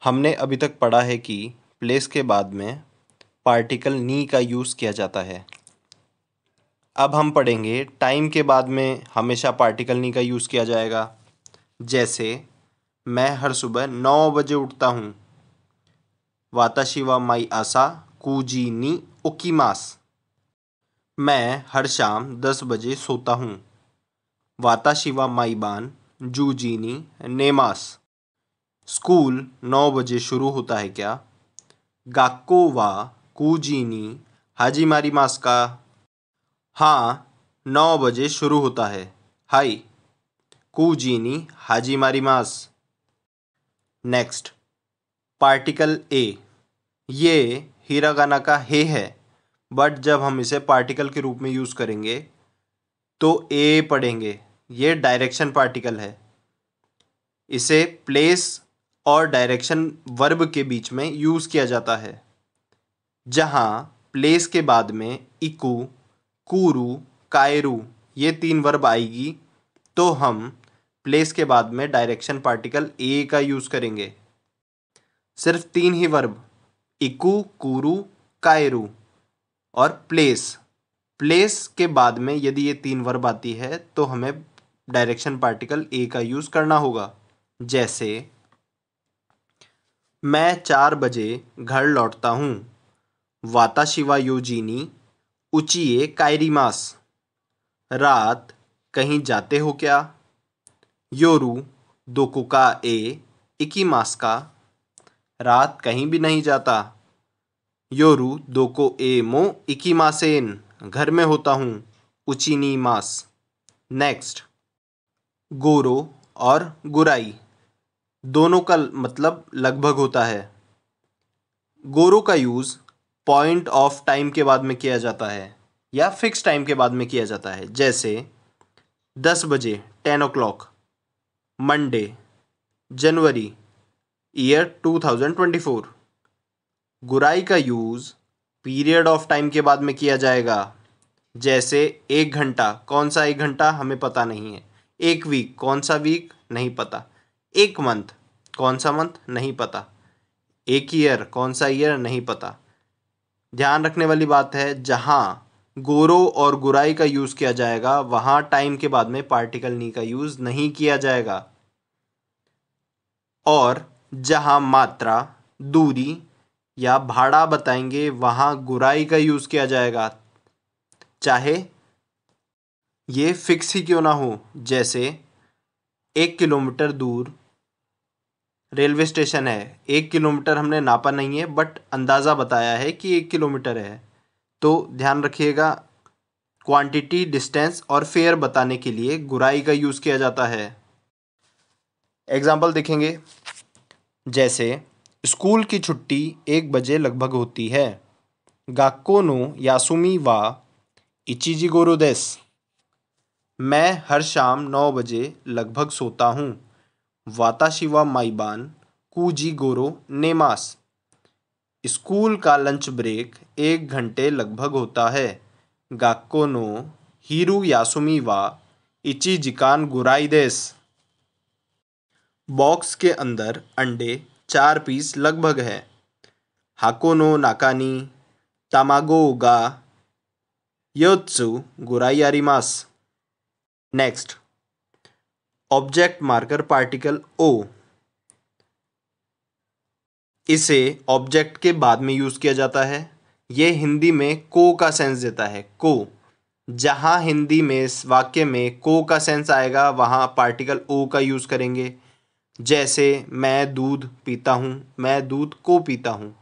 हमने अभी तक पढ़ा है कि प्लेस के बाद में पार्टिकल नी का यूज़ किया जाता है। अब हम पढ़ेंगे टाइम के बाद में हमेशा पार्टिकल नी का यूज़ किया जाएगा। जैसे मैं हर सुबह 9 बजे उठता हूँ। वाताशी वा माई आसा कूजी नी ओकीमास। मैं हर शाम 10 बजे सोता हूँ। वाताशी वा माई बान जूजी नी नेमास। स्कूल 9 बजे शुरू होता है क्या? गाक्को वा कूजी नी हाजीमारी मास का। हाँ, 9 बजे शुरू होता है। हाई कूजी नी हाजीमारी मास। नेक्स्ट, पार्टिकल ए। ये हिरागाना का हे है, बट जब हम इसे पार्टिकल के रूप में यूज़ करेंगे तो ए पढ़ेंगे। ये डायरेक्शन पार्टिकल है। इसे प्लेस और डायरेक्शन वर्ब के बीच में यूज़ किया जाता है। जहाँ प्लेस के बाद में इकू, कूरू, कायरू ये 3 वर्ब आएगी तो हम प्लेस के बाद में डायरेक्शन पार्टिकल ए का यूज़ करेंगे। सिर्फ 3 ही वर्ब, इकू, कूरू, कायरू और प्लेस। प्लेस के बाद में यदि ये 3 वर्ब आती है तो हमें डायरेक्शन पार्टिकल ए का यूज़ करना होगा। जैसे मैं 4 बजे घर लौटता हूँ। वाताशी वा योजीनी उचिए काइरिमास। रात कहीं जाते हो क्या? योरू दोकुका ए इकीमास का। रात कहीं भी नहीं जाता। योरू दोको ए मो इकीमासेन। घर में होता हूँ। उचिनी मास। नेक्स्ट, गोरो और गुराई दोनों का मतलब लगभग होता है। गोरो का यूज़ पॉइंट ऑफ टाइम के बाद में किया जाता है या फिक्स टाइम के बाद में किया जाता है। जैसे 10 बजे 10 o'clock, मंडे, जनवरी, ईयर 2024। गुराई का यूज़ पीरियड ऑफ टाइम के बाद में किया जाएगा। जैसे 1 घंटा, कौन सा 1 घंटा हमें पता नहीं है। 1 वीक, कौन सा वीक नहीं पता। 1 मंथ, कौन सा मंथ नहीं पता। 1 ईयर, कौन सा ईयर नहीं पता। ध्यान रखने वाली बात है, जहाँ गोरो और गुराई का यूज़ किया जाएगा वहाँ टाइम के बाद में पार्टिकल नी का यूज़ नहीं किया जाएगा। और जहाँ मात्रा, दूरी या भाड़ा बताएंगे वहाँ गुराई का यूज़ किया जाएगा, चाहे ये फिक्स ही क्यों ना हो। जैसे 1 किलोमीटर दूर रेलवे स्टेशन है। 1 किलोमीटर हमने नापा नहीं है बट अंदाज़ा बताया है कि 1 किलोमीटर है। तो ध्यान रखिएगा, क्वांटिटी, डिस्टेंस और फेयर बताने के लिए गुराई का यूज़ किया जाता है। एग्जाम्पल देखेंगे। जैसे स्कूल की छुट्टी 1 बजे लगभग होती है। गाक्को नो यासुमी वा इचिजिगोरो देस। मैं हर शाम 9 बजे लगभग सोता हूँ। वाताशी वा माइबान कूजी गोरो नेमास। स्कूल का लंच ब्रेक 1 घंटे लगभग होता है। गाक्को नो हिरू यासुमी वा इचिजिकान गुराई देस। बॉक्स के अंदर अंडे 4 पीस लगभग है। हाको नो नाकानी तामागो गा योत्सु गुराई आरिमास। Next, object marker particle O. इसे ऑब्जेक्ट के बाद में यूज़ किया जाता है। ये हिंदी में को का सेंस देता है। को, जहाँ हिंदी में इस वाक्य में को का सेंस आएगा वहाँ पार्टिकल ओ का यूज़ करेंगे। जैसे मैं दूध पीता हूँ, मैं दूध को पीता हूँ।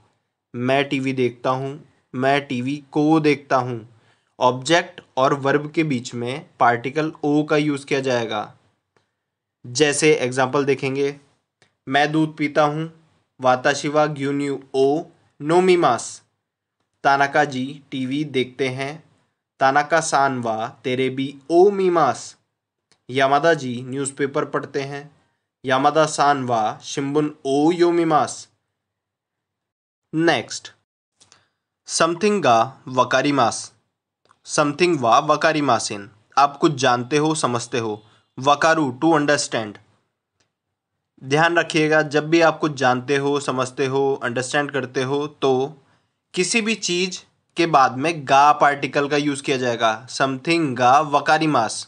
मैं टीवी देखता हूँ, मैं टीवी को देखता हूँ। ऑब्जेक्ट और वर्ब के बीच में पार्टिकल ओ का यूज़ किया जाएगा। जैसे एग्जाम्पल देखेंगे। मैं दूध पीता हूँ। वाताशी वा ग्यून्यू ओ नोमीमास। तानाका जी टीवी देखते हैं। तानाका सान वा तेरेबी ओ मीमास। यामादा जी न्यूज़पेपर पढ़ते हैं। यामादा सान वा शिम्बुन ओ योमीमास। नेक्स्ट, समथिंग गा वकारिमास। समथिंग वा वकारिमासिन। आप कुछ जानते हो, समझते हो। वकारू टू अंडरस्टैंड। ध्यान रखिएगा, जब भी आप कुछ जानते हो, समझते हो, अंडरस्टैंड करते हो तो किसी भी चीज़ के बाद में गा पार्टिकल का यूज़ किया जाएगा। समथिंग गा वकारी मास,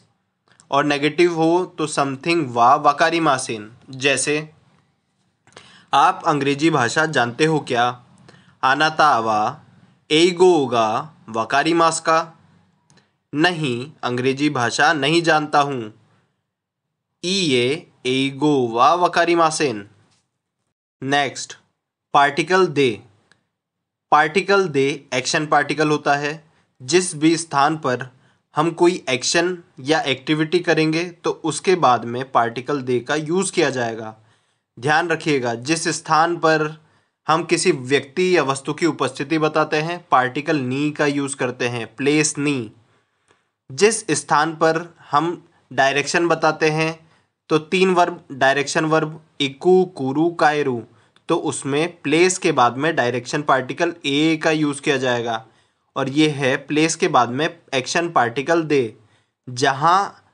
और नेगेटिव हो तो समथिंग वा वकारी मासेन। जैसे आप अंग्रेजी भाषा जानते हो क्या? आनाता वा एगो गा वकारी मास का। नहीं, अंग्रेजी भाषा नहीं जानता हूँ। ईए एगो वा वकारी मासेन। नेक्स्ट, पार्टिकल दे। पार्टिकल दे एक्शन पार्टिकल होता है। जिस भी स्थान पर हम कोई एक्शन या एक्टिविटी करेंगे तो उसके बाद में पार्टिकल दे का यूज़ किया जाएगा। ध्यान रखिएगा, जिस स्थान पर हम किसी व्यक्ति या वस्तु की उपस्थिति बताते हैं पार्टिकल नी का यूज़ करते हैं, प्लेस नी। जिस स्थान पर हम डायरेक्शन बताते हैं तो 3 वर्ब, डायरेक्शन वर्ब इकू कुरु कायरू, तो उसमें प्लेस के बाद में डायरेक्शन पार्टिकल ए का यूज़ किया जाएगा। और ये है प्लेस के बाद में एक्शन पार्टिकल दे। जहाँ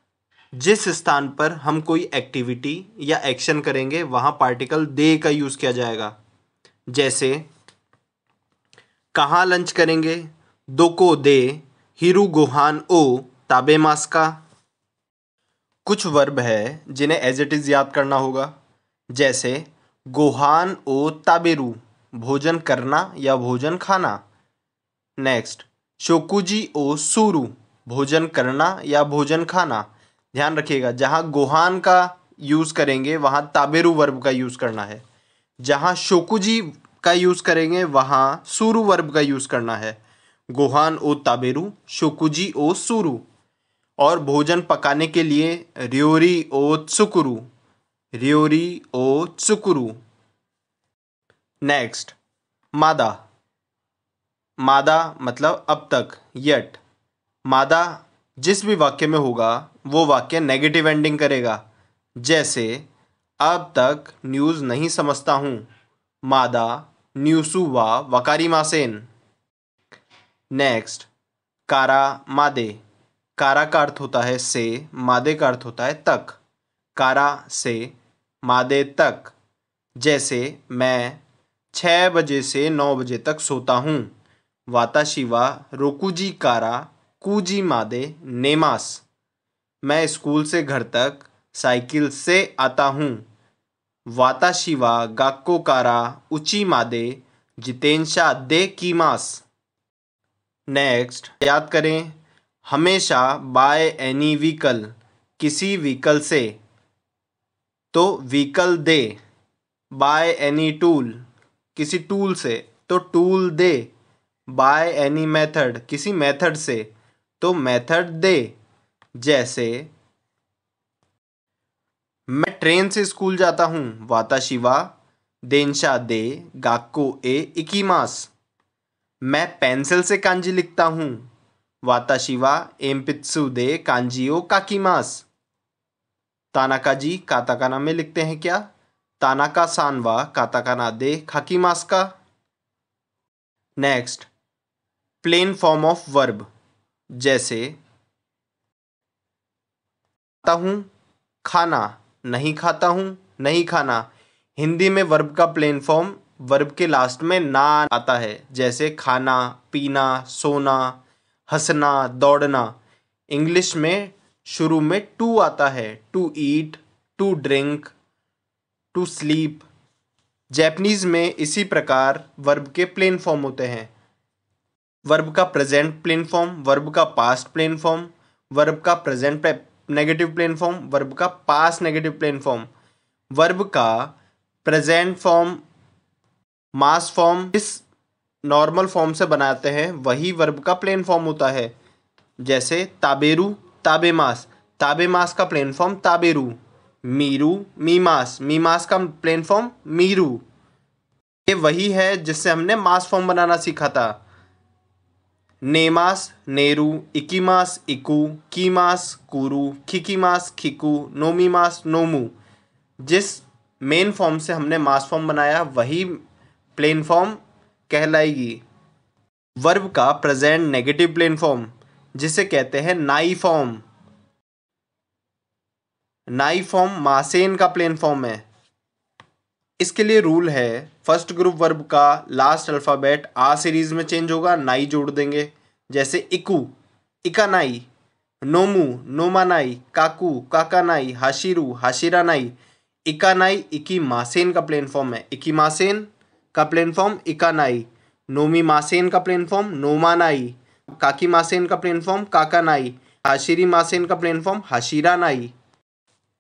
जिस स्थान पर हम कोई एक्टिविटी या एक्शन करेंगे वहाँ पार्टिकल दे का यूज़ किया जाएगा। जैसे कहाँ लंच करेंगे, दोको दे हिरू गोहान ओ ताबे मास का। कुछ वर्ब है जिन्हें एज इट इज़ याद करना होगा। जैसे गोहान ओ ताबेरू, भोजन करना या भोजन खाना। नेक्स्ट, शोकुजी ओ सूरू, भोजन करना या भोजन खाना। ध्यान रखिएगा, जहाँ गोहान का यूज़ करेंगे वहाँ ताबेरू वर्ब का यूज़ करना है। जहाँ शोकुजी का यूज़ करेंगे वहाँ सूरू वर्ब का यूज़ करना है। गोहान ओ ताबेरू, शोकुजी ओ सूरू। और भोजन पकाने के लिए रियोरी ओ त्सुकुरु, रियोरी ओ त्सुकुरु। नेक्स्ट, मादा। मादा मतलब अब तक, यट। मादा जिस भी वाक्य में होगा वो वाक्य नेगेटिव एंडिंग करेगा। जैसे अब तक न्यूज़ नहीं समझता हूँ, मादा न्यूसु वा वकारी मासेन। नेक्स्ट, कारा मादे। कारा का अर्थ होता है से, मादे का अर्थ होता है तक। कारा से मादे तक। जैसे मैं 6 बजे से 9 बजे तक सोता हूँ, वाताशी वा रोकुजी कारा कुजी मादे नेमास। मैं स्कूल से घर तक साइकिल से आता हूँ, वाताशी वा गाक्को कारा उची मादे जितेंशा दे कीमास। नेक्स्ट, याद करें, हमेशा बाय एनी व्हीकल, किसी व्हीकल से, तो vehicle they. By any tool, किसी टूल से, तो tool they. By any method, किसी मेथड से, तो मेथड दे। जैसे मैं ट्रेन से स्कूल जाता हूँ, वाताशी वा देंशा दे गाक्को ए इकीमास। मैं पेंसिल से कांजी लिखता हूँ, वाताशी वा एम्पित्सु दे कांजियो काकीमास। तानाका जी काताकाना में लिखते हैं क्या? तानाका सान वा काताकाना दे खाकीमास का। Next, plain form of verb. जैसे खाता हूँ, खाना, नहीं खाता हूँ, नहीं खाना। हिंदी में वर्ब का प्लेन फॉर्म वर्ब के लास्ट में ना आता है। जैसे खाना, पीना, सोना, हंसना, दौड़ना। इंग्लिश में शुरू में टू आता है, to eat, to drink, to sleep. Japanese में इसी प्रकार वर्ब के प्लेन फॉर्म होते हैं। वर्ब का प्रेजेंट प्लेन फॉर्म, वर्ब का पास्ट प्लेन फॉर्म, वर्ब का present negative plain form, verb का past negative plain form. Verb का प्रेजेंट फॉर्म मास फॉर्म इस नॉर्मल फॉर्म से बनाते हैं, वही वर्ब का प्लेन फॉर्म होता है। जैसे ताबेरू, ताबेमास। ताबेमास का प्लेन फॉर्म ताबेरू। मीरू, मीमास। मीमास का प्लेन फॉर्म मीरू। ये वही है जिससे हमने मास फॉर्म बनाना सीखा था। नेमास, नेरू, इकीमास, इकू, कीमास, कुरू, खिकीमास, खिकू, नोमीमास, नोमू। जिस मेन फॉर्म से हमने मास फॉर्म बनाया वही प्लेन फॉर्म कहलाएगी। वर्ब का प्रेजेंट नेगेटिव प्लेन फॉर्म जिसे कहते हैं नाई फॉर्म। नाई फॉर्म मासेन का प्लेन फॉर्म है। इसके लिए रूल है, फर्स्ट ग्रुप वर्ब का लास्ट अल्फ़ाबेट आ सीरीज में चेंज होगा, नाई जोड़ देंगे। जैसे इकू, इकानाई, नोमू, नोमानाई, काकू, काकानाई, हाशिरू, हाशिरानाई, इकानाई, इकीमासेन का प्लेन फॉर्म है, इकीमासेन का प्लेन फॉर्म इकानाई, नोमी मासेन का प्लेन फॉर्म नोमानाई, काकी मासेन का प्लेन फॉर्म काकानाई, हाशिरी मासेन का प्लेन फॉर्म हाशिरानाई।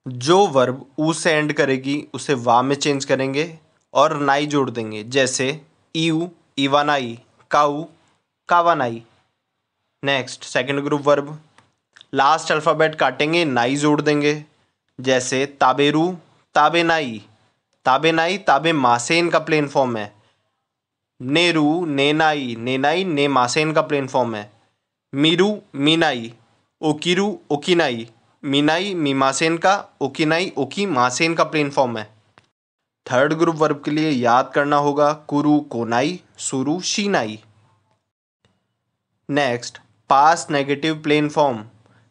जो वर्ब ऊ से एंड करेगी उसे वा में चेंज करेंगे और नाई जोड़ देंगे। जैसे ईऊ, इवानाई, काऊ, कावानाई। Next second group verb, last alphabet काटेंगे, नाई जोड़ देंगे। जैसे ताबेरू, ताबेनाई, ताबेनाई, ताबे मासेन का प्लेन फॉर्म है। नेरू, नेनाई, नेनाई, ने मासेन का प्लेन फॉर्म है। मीरू, मीनाई, ओकिरू, ओकिनाई, मीनाई, मीमासेन का, ओकिनाई, ओकी मासेन का प्लेन फॉर्म है। थर्ड ग्रुप वर्ब के लिए याद करना होगा कुरु, कोनाई, सुरु, शीनाई। Next past negative plain form,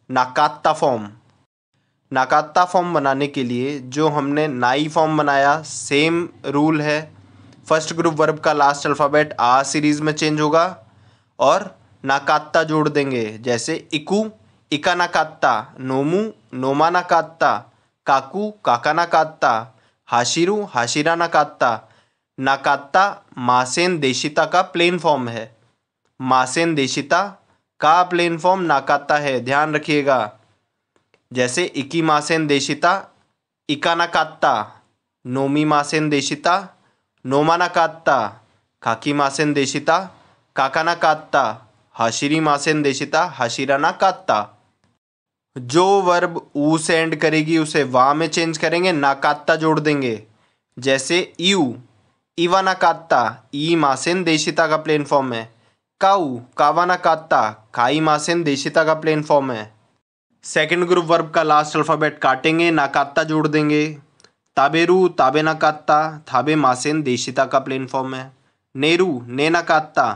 नाकात्ता फॉर्म। नाकात्ता फॉर्म बनाने के लिए जो हमने नाई फॉर्म बनाया, सेम रूल है। फर्स्ट ग्रुप वर्ब का लास्ट अल्फ़ाबेट आ सीरीज में चेंज होगा और नाकात्ता जोड़ देंगे। जैसे इकू, इका नाकात्ता, नोमू, नोमा नाकात्ता, काकू, काका नाकात्ता, हाशिरू, हाशिरा नाकात्ता। नाकात्ता मासेन देशिता का प्लेन फॉर्म है। मासेन देशिता का प्लेन फॉर्म नाकात्ता है, ध्यान रखिएगा। जैसे इकी मासेन देशिता, इका नाकात्ता, नोमी मासेन देशिता, नोमा नाकात्ता, काकी मासेन देशिता, काका नाकात्ता, हाशिरी मासेन देशिता, हाशिरा नाकात्ता। जो वर्ब ऊ से एंड करेगी उसे वा में चेंज करेंगे, नाकात्ता जोड़ देंगे। जैसे यू, इवा नाकात्ता, ई मासेन देशिता का प्लेन फॉर्म है। काऊ, कावा नाकात्ता, काई मासेन देशिता का प्लेन फॉर्म है। सेकंड ग्रुप वर्ब का लास्ट अल्फ़ाबेट काटेंगे, नाकात्ता जोड़ देंगे। ताबेरू, ताबे नाकात्ता, थाबे मासेन देशिता का प्लेन फॉर्म है। नेरू, ने नाकात्ता,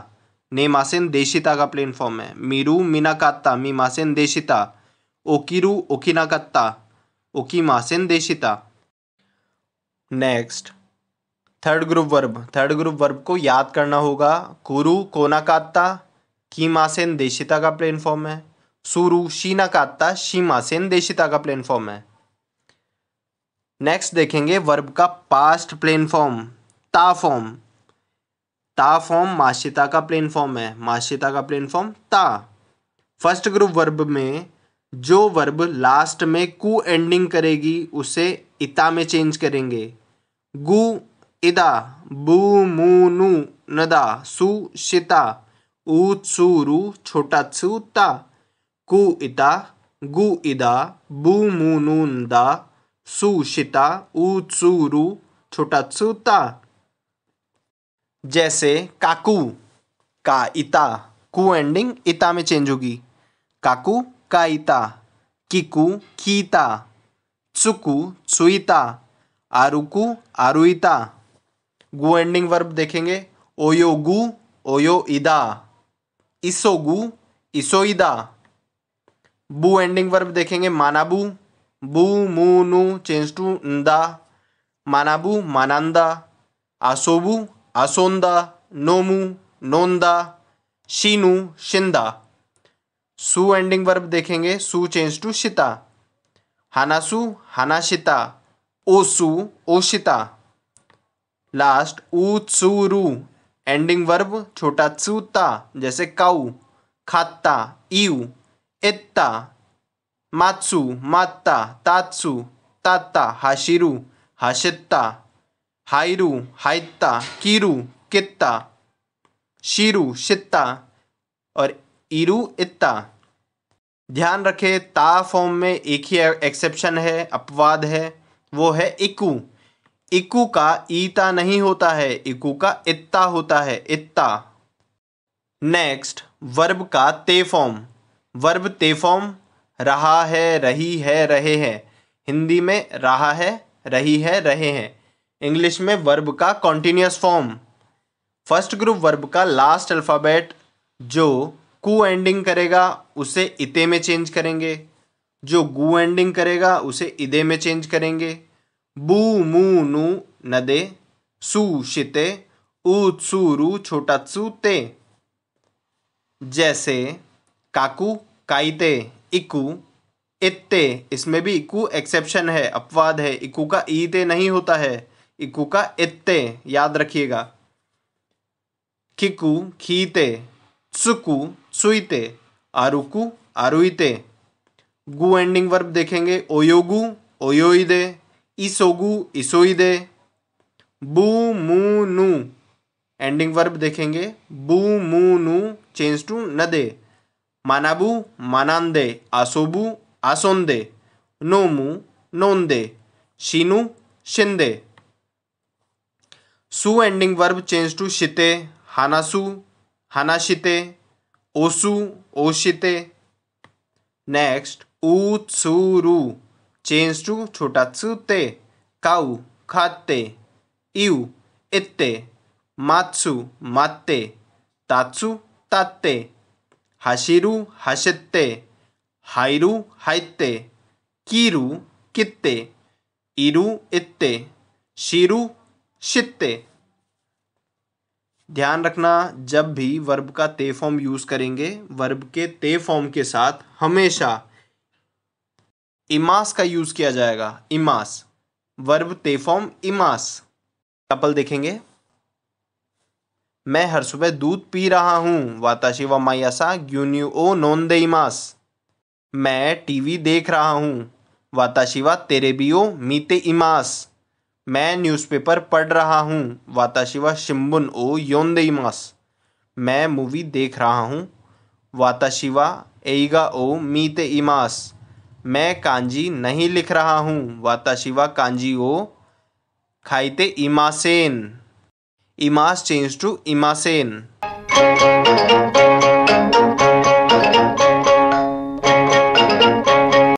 ने मासेन देशिता का प्लेन फॉर्म है। मीरू, मीनाकात्ता, मी मासेन देशिता। ओकिरू, ओकिनाकात्ता, ओकी मासेन देशिता। नेक्स्ट थर्ड ग्रुप वर्ब को याद करना होगा। कुरु, कोनाकात्ता, की मासेन देशिता का प्लेन फॉर्म है। सुरु, शीनाकात्ता, शी मासेन देशिता का प्लेन फॉर्म है। नेक्स्ट देखेंगे वर्ब का पास्ट प्लेन फॉर्म, ता फॉर्म। ता फॉर्म माशिता का प्लेन फॉर्म है। माशिता का प्लेन फॉर्म ता। फर्स्ट ग्रुप वर्ब में जो वर्ब लास्ट में कु एंडिंग करेगी उसे इता में चेंज करेंगे। गु, इदा, बू, मू, नु, नदा, सु, शिता, ऊ, सु, रू, छोटा त्सु, ता। कु इता, गु इदा, बू, मू, नु, नदा, सु, शिता, ऊ, सु, रू, छोटा त्सु, ता। जैसे काकू, का इता, कु एंडिंग इता में चेंज होगी। काकू, काइता, किकू, कीता, त्सुकू, त्सुइता, आरुकू, आरुइता। गु एंडिंग वर्ब देखेंगे, ओयोगु, ओयो इदा, इसोगु, इसोइदा। बू एंडिंग वर्ब देखेंगे, मानाबू, बू, मू, नु चेंज टू नदा, मानाबू, मानंदा, आसोबू, आसोंदा, नोमू, नोंदा, शीनू, शिंदा। सु एंडिंग वर्ब देखेंगे, सु चेंज टू शिता, हानासु, हानाशिता, ओसु, ओशिता। लास्ट ऊ, त्सु, रू एंडिंग वर्ब छोटा त्सु, ता। जैसे काऊ, खात्ता, ईऊ, इत्ता, मात्सु, मात्ता, तात्सु, तात्ता, हाशिरू, हाशित्ता, हाइरू, हाइत्ता, कीरू, कित्ता, शीरू, शित्ता और ईरू, इत्ता। ध्यान रखें, ता फॉर्म में एक ही एक्सेप्शन है, अपवाद है, वो है इकू। इकू का ईता नहीं होता है, इकू का इत्ता होता है, इत्ता। नेक्स्ट वर्ब का ते फॉर्म। वर्ब ते फॉर्म रहा है, रही है, रहे हैं। हिंदी में रहा है, रही है, रहे हैं। इंग्लिश में वर्ब का continuous form. First group verb का लास्ट अल्फ़ाबेट जो कु एंडिंग करेगा उसे इते में चेंज करेंगे। जो गु एंडिंग करेगा उसे इदे में चेंज करेंगे। बू, मू, नु, नदे, सु शिते, उत्सुरु छोटात्सु ते। जैसे काकू काइते, इकू इत्ते, इसमें भी इकू एक्सेप्शन है, अपवाद है, इकू का ईते नहीं होता है, इकू का इत्ते, याद रखिएगा। खिकू खीते, त्सुकू सुइते, आरुकू आरुइते। गु एंडिंग वर्ब देखेंगे, ओयोगु ओयोइदे, इसोगु इसोइदे। बू मू नू एंडिंग वर्ब देखेंगे, बू मू नू चेंज टू नदे, मानाबू मानांदे, आसोबू आसोंदे, नोमू नोंदे, शिनु शिंदे। सु एंडिंग वर्ब चेंज टू शिते, हानासु हानाशिते, ओसु ओशिते। नेक्स्ट उत्सुरु चेंज टू छोटात्सु ते, काउ खाते, इउ इत्ते, मात्सु मात्ते, तात्सु तात्ते, हाशिरु हाशित्ते, हाइरु हाइत्ते, कीरु कित्ते, इरु इत्ते, शीरु शित्ते। ध्यान रखना, जब भी वर्ब का ते फॉर्म यूज करेंगे, वर्ब के ते फॉर्म के साथ हमेशा इमास का यूज किया जाएगा। इमास, वर्ब ते फॉर्म इमास। एग्जाम्पल देखेंगे, मैं हर सुबह दूध पी रहा हूँ, वाताशी व मायासा ग्यून्यू ओ नोंदेइमास। मैं टीवी देख रहा हूँ, वाताशी व तेरेबियो मीते इमास। मैं न्यूज़पेपर पढ़ रहा हूँ, वाताशी व शिम्बुन ओ योंदेइमास। मैं मूवी देख रहा हूँ, वाताशी व एइगा ओ मीते इमास। मैं कांजी नहीं लिख रहा हूँ, वाताशी व कांजी ओ खाइते इमासेन। इमास चेंज टू इमासेन।